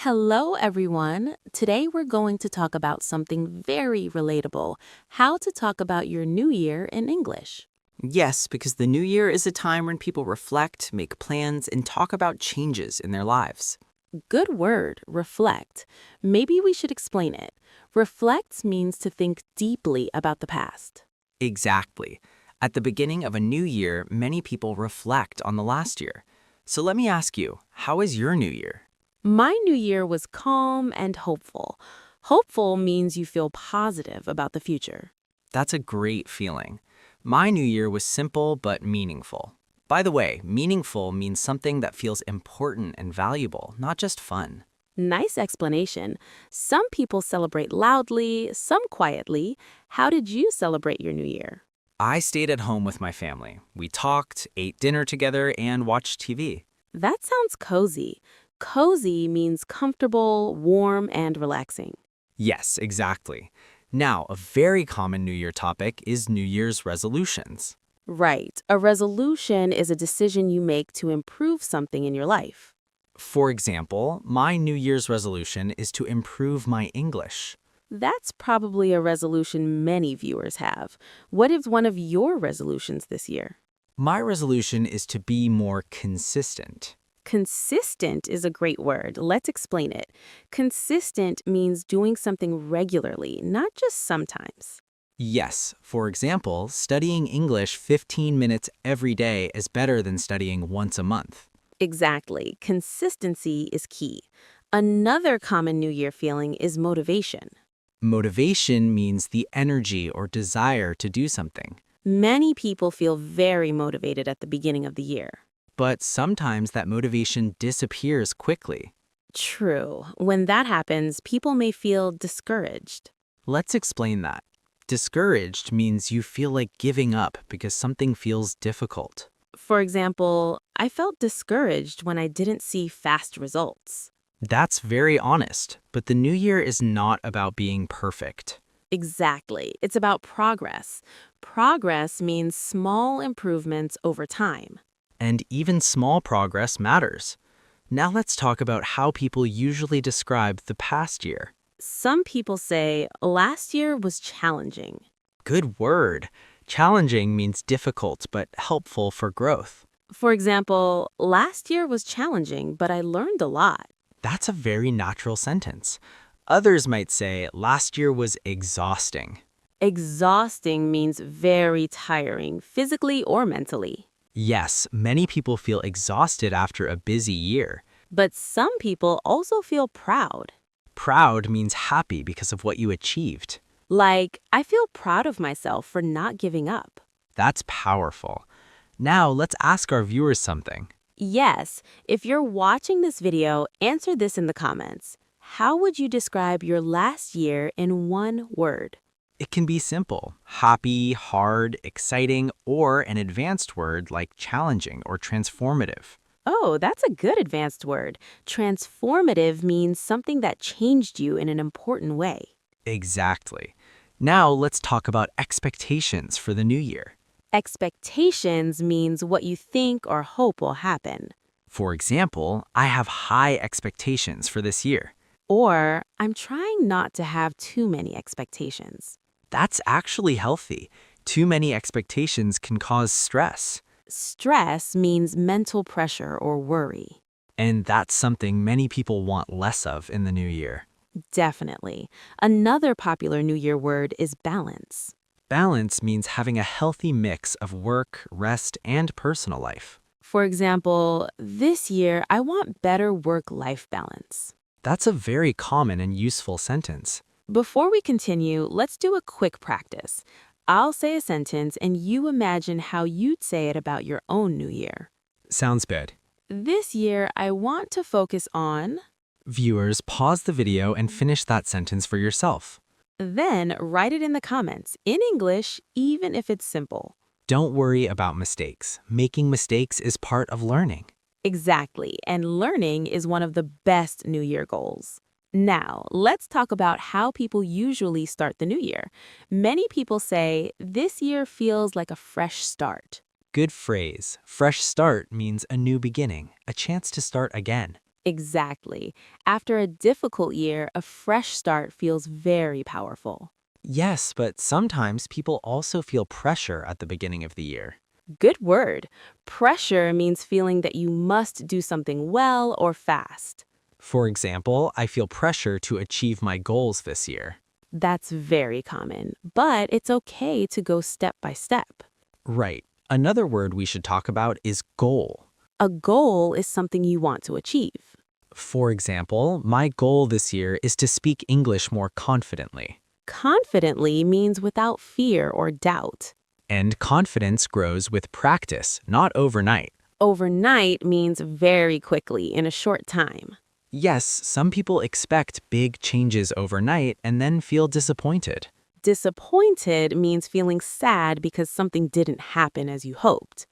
Hello, everyone. Today we're going to talk about something very relatable: how to talk about your new year in English. Yes, because the new year is a time when people reflect, make plans, and talk about changes in their lives. Good word, reflect. Maybe we should explain it. Reflect means to think deeply about the past. Exactly. At the beginning of a new year, many people reflect on the last year. So let me ask you, how is your new year? My new year was calm and hopeful. Hopeful means you feel positive about the future. That's a great feeling. My new year was simple but meaningful. By the way, meaningful means something that feels important and valuable, not just fun. Nice explanation. Some people celebrate loudly, some quietly. How did you celebrate your new year? I stayed at home with my family. We talked, ate dinner together, and watched TV. That sounds cozy. Cozy means comfortable, warm, and relaxing. Yes, exactly. Now, a very common New Year topic is New Year's resolutions. Right. A resolution is a decision you make to improve something in your life. For example, my New Year's resolution is to improve my English. That's probably a resolution many viewers have. What is one of your resolutions this year? My resolution is to be more consistent. Consistent is a great word. Let's explain it. Consistent means doing something regularly, not just sometimes. Yes, for example, studying English 15 minutes every day is better than studying once a month. Exactly. Consistency is key. Another common New Year feeling is motivation. Motivation means the energy or desire to do something. Many people feel very motivated at the beginning of the year. But sometimes that motivation disappears quickly. True. When that happens, people may feel discouraged. Let's explain that. Discouraged means you feel like giving up because something feels difficult. For example, I felt discouraged when I didn't see fast results. That's very honest, but the new year is not about being perfect. Exactly. It's about progress. Progress means small improvements over time. And even small progress matters. Now let's talk about how people usually describe the past year. Some people say, last year was challenging. Good word. Challenging means difficult but helpful for growth. For example, last year was challenging, but I learned a lot. That's a very natural sentence. Others might say last year was exhausting. Exhausting means very tiring, physically or mentally. Yes, many people feel exhausted after a busy year. But some people also feel proud. Proud means happy because of what you achieved. Like, I feel proud of myself for not giving up. That's powerful. Now let's ask our viewers something. Yes, if you're watching this video, answer this in the comments. How would you describe your last year in one word? It can be simple: happy, hard, exciting, or an advanced word like challenging or transformative. Oh, that's a good advanced word. Transformative means something that changed you in an important way. Exactly. Now let's talk about expectations for the new year. Expectations means what you think or hope will happen. For example, I have high expectations for this year. Or, I'm trying not to have too many expectations. That's actually healthy. Too many expectations can cause stress. Stress means mental pressure or worry. And that's something many people want less of in the new year. Definitely. Another popular New Year word is balance. Balance means having a healthy mix of work, rest, and personal life. For example, this year I want better work-life balance. That's a very common and useful sentence. Before we continue, let's do a quick practice. I'll say a sentence and you imagine how you'd say it about your own New Year. Sounds good. This year I want to focus on... Viewers, pause the video and finish that sentence for yourself. Then write it in the comments, in English, even if it's simple. Don't worry about mistakes. Making mistakes is part of learning. Exactly, and learning is one of the best New Year goals. Now, let's talk about how people usually start the new year. Many people say, this year feels like a fresh start. Good phrase. Fresh start means a new beginning, a chance to start again. Exactly. After a difficult year, a fresh start feels very powerful. Yes, but sometimes people also feel pressure at the beginning of the year. Good word. Pressure means feeling that you must do something well or fast. For example, I feel pressure to achieve my goals this year. That's very common, but it's okay to go step by step. Right. Another word we should talk about is goal. A goal is something you want to achieve. For example, my goal this year is to speak English more confidently. Confidently means without fear or doubt. And confidence grows with practice, not overnight. Overnight means very quickly in a short time. Yes, some people expect big changes overnight and then feel disappointed. Disappointed means feeling sad because something didn't happen as you hoped.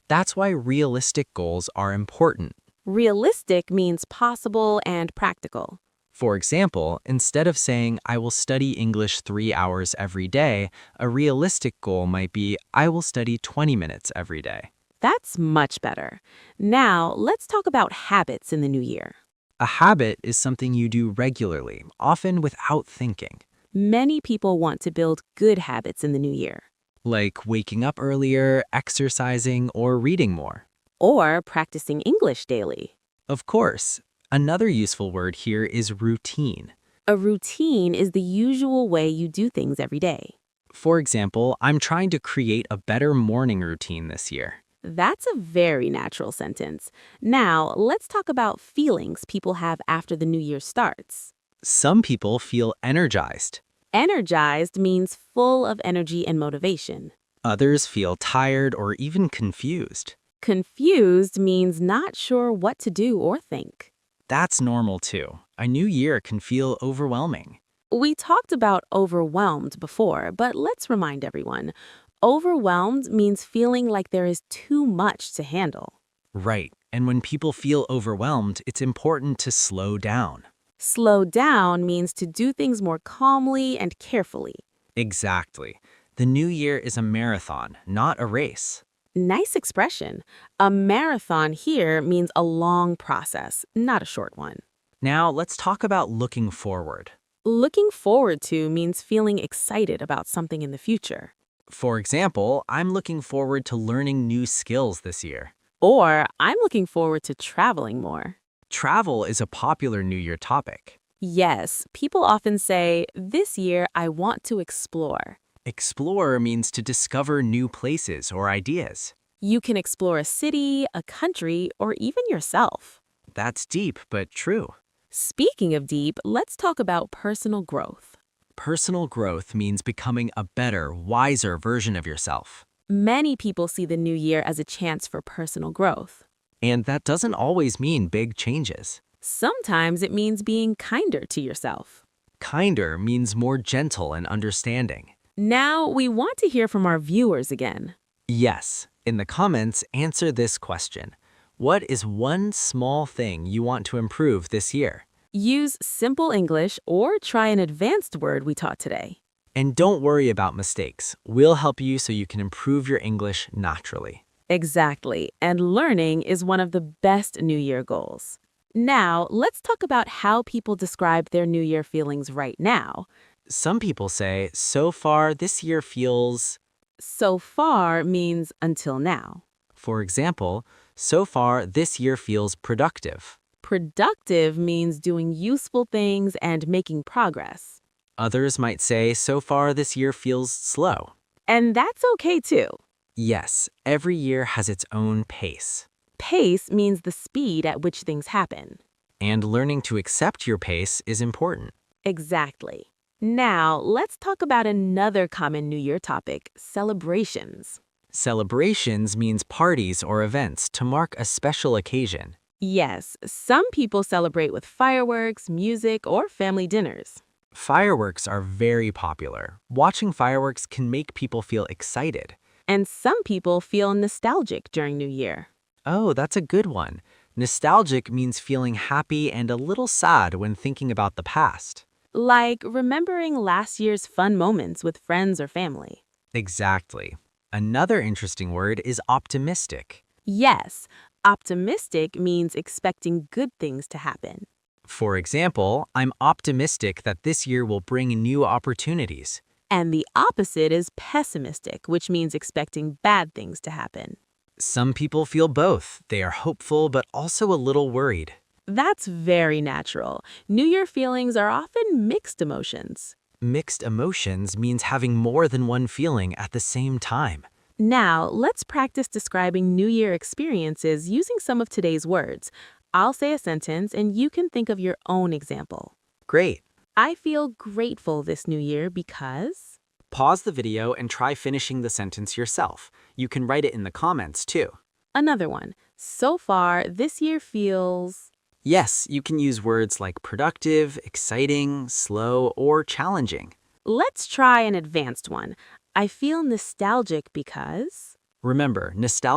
That's why realistic goals are important. Realistic means possible and practical. For example, instead of saying, I will study English 3 hours every day, a realistic goal might be, I will study 20 minutes every day. That's much better. Now, let's talk about habits in the new year. A habit is something you do regularly, often without thinking, Many people want to build good habits in the new year, like waking up earlier, exercising, or reading more. or practicing English daily. Of course, another useful word here is routine. A routine is the usual way you do things every day. For example, I'm trying to create a better morning routine this year. That's a very natural sentence. Now, let's talk about feelings people have after the new year starts. Some people feel energized. Energized means full of energy and motivation. Others feel tired or even confused. Confused means not sure what to do or think. That's normal too. A new year can feel overwhelming. We talked about overwhelmed before, but let's remind everyone. Overwhelmed means feeling like there is too much to handle. Right. And when people feel overwhelmed, it's important to slow down. Slow down means to do things more calmly and carefully. Exactly. The new year is a marathon, not a race. Nice expression. A marathon here means a long process, not a short one. Now, let's talk about looking forward. Looking forward to means feeling excited about something in the future. For example, I'm looking forward to learning new skills this year. Or I'm looking forward to traveling more. Travel is a popular New Year topic. Yes, people often say, this year I want to explore. Explore means to discover new places or ideas. You can explore a city, a country, or even yourself. That's deep, but true. Speaking of deep, let's talk about personal growth. Personal growth means becoming a better, wiser version of yourself. Many people see the new year as a chance for personal growth. And that doesn't always mean big changes. Sometimes it means being kinder to yourself. Kinder means more gentle and understanding. Now, we want to hear from our viewers again. Yes, in the comments, answer this question. What is one small thing you want to improve this year? Use simple English or try an advanced word we taught today. And don't worry about mistakes. We'll help you so you can improve your English naturally. Exactly, and learning is one of the best New Year goals. Now, let's talk about how people describe their New Year feelings right now. Some people say, so far this year feels... So far means until now. For example, so far this year feels productive. Productive means doing useful things and making progress. Others might say, so far this year feels slow. And that's okay too. Yes, every year has its own pace. Pace means the speed at which things happen. And learning to accept your pace is important. Exactly. Now, let's talk about another common New Year topic, celebrations. Celebrations means parties or events to mark a special occasion. Yes, some people celebrate with fireworks, music, or family dinners. Fireworks are very popular. Watching fireworks can make people feel excited. And some people feel nostalgic during New Year. Oh, that's a good one. Nostalgic means feeling happy and a little sad when thinking about the past. Like remembering last year's fun moments with friends or family. Exactly. Another interesting word is optimistic. Yes, Optimistic means expecting good things to happen. For example, I'm optimistic that this year will bring new opportunities. And the opposite is pessimistic, which means expecting bad things to happen. Some people feel both. They are hopeful but also a little worried. That's very natural. New Year feelings are often mixed emotions. Mixed emotions means having more than one feeling at the same time. Now, let's practice describing New Year experiences using some of today's words. I'll say a sentence and you can think of your own example. Great. I feel grateful this new year because... Pause the video and try finishing the sentence yourself. You can write it in the comments too. Another one. So far, this year feels... Yes, you can use words like productive, exciting, slow, or challenging. Let's try an advanced one. I feel nostalgic because... Remember, nostalgia